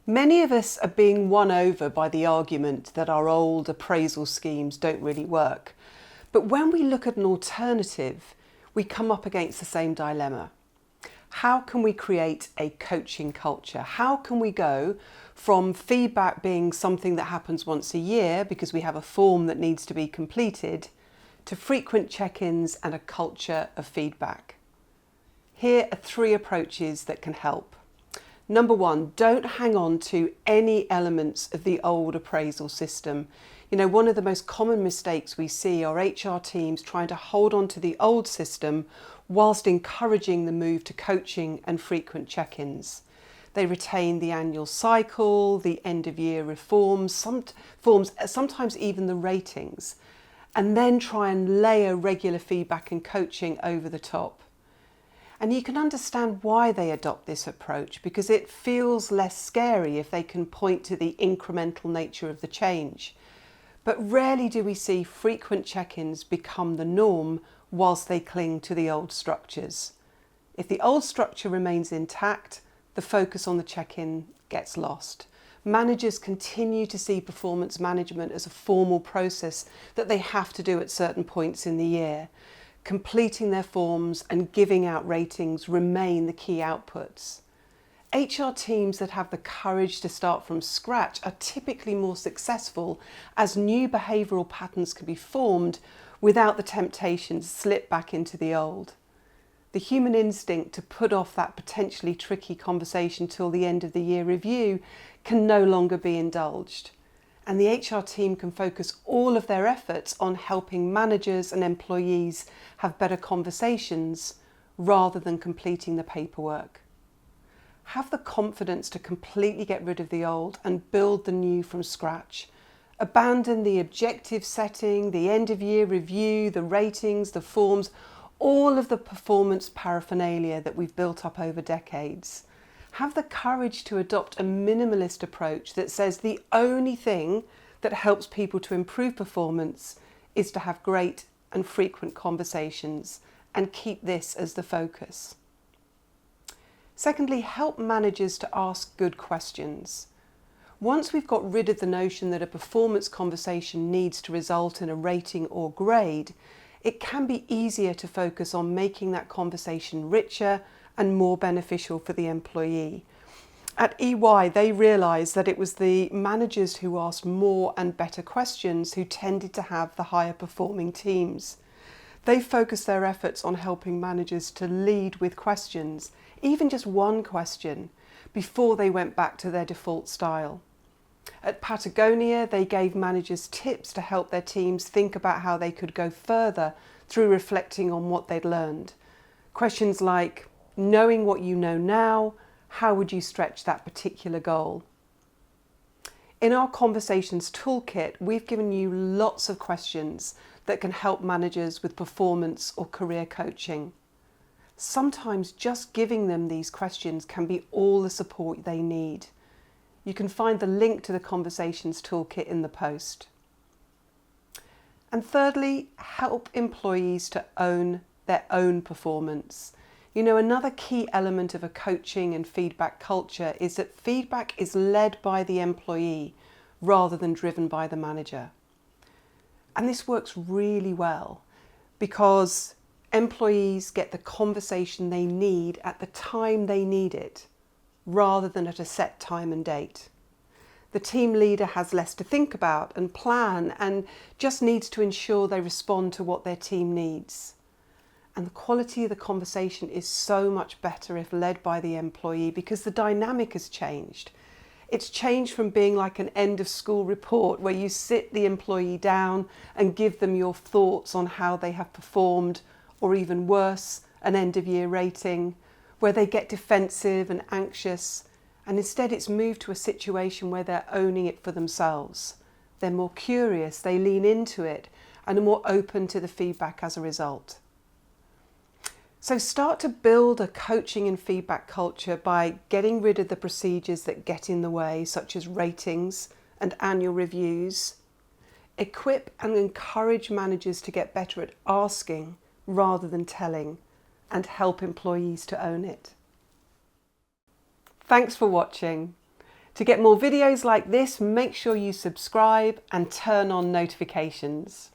Many of us are being won over by the argument that our old appraisal schemes don't really work. But when we look at an alternative, we come up against the same dilemma. How can we create a coaching culture? How can we go from feedback being something that happens once a year because we have a form that needs to be completed to frequent check-ins and a culture of feedback? Here are 3 approaches that can help. Number 1, don't hang on to any elements of the old appraisal system. One of the most common mistakes we see are HR teams trying to hold on to the old system whilst encouraging the move to coaching and frequent check-ins. They retain the annual cycle, the end-of-year reforms, sometimes even the ratings, and then try and layer regular feedback and coaching over the top. And you can understand why they adopt this approach, because it feels less scary if they can point to the incremental nature of the change. But rarely do we see frequent check-ins become the norm whilst they cling to the old structures. If the old structure remains intact, the focus on the check-in gets lost. Managers continue to see performance management as a formal process that they have to do at certain points in the year. Completing their forms and giving out ratings remain the key outputs. HR teams that have the courage to start from scratch are typically more successful, as new behavioural patterns can be formed without the temptation to slip back into the old. The human instinct to put off that potentially tricky conversation till the end of the year review can no longer be indulged. And the HR team can focus all of their efforts on helping managers and employees have better conversations rather than completing the paperwork. Have the confidence to completely get rid of the old and build the new from scratch. Abandon the objective setting, the end-of-year review, the ratings, the forms, all of the performance paraphernalia that we've built up over decades. Have the courage to adopt a minimalist approach that says the only thing that helps people to improve performance is to have great and frequent conversations, and keep this as the focus. Secondly, help managers to ask good questions. Once we've got rid of the notion that a performance conversation needs to result in a rating or grade, it can be easier to focus on making that conversation richer and more beneficial for the employee. At EY, they realised that it was the managers who asked more and better questions who tended to have the higher performing teams. They focused their efforts on helping managers to lead with questions, even just one question, before they went back to their default style. At Patagonia, they gave managers tips to help their teams think about how they could go further through reflecting on what they'd learned. Questions like, knowing what you know now, how would you stretch that particular goal? In our Conversations Toolkit, we've given you lots of questions that can help managers with performance or career coaching. Sometimes just giving them these questions can be all the support they need. You can find the link to the Conversations Toolkit in the post. And thirdly, help employees to own their own performance. Another key element of a coaching and feedback culture is that feedback is led by the employee rather than driven by the manager. And this works really well because employees get the conversation they need at the time they need it, rather than at a set time and date. The team leader has less to think about and plan and just needs to ensure they respond to what their team needs. And the quality of the conversation is so much better if led by the employee because the dynamic has changed. It's changed from being like an end of school report where you sit the employee down and give them your thoughts on how they have performed, or even worse, an end of year rating, where they get defensive and anxious, and instead it's moved to a situation where they're owning it for themselves. They're more curious, they lean into it, and are more open to the feedback as a result. So start to build a coaching and feedback culture by getting rid of the procedures that get in the way, such as ratings and annual reviews. Equip and encourage managers to get better at asking rather than telling, and help employees to own it. Thanks for watching. To get more videos like this, make sure you subscribe and turn on notifications.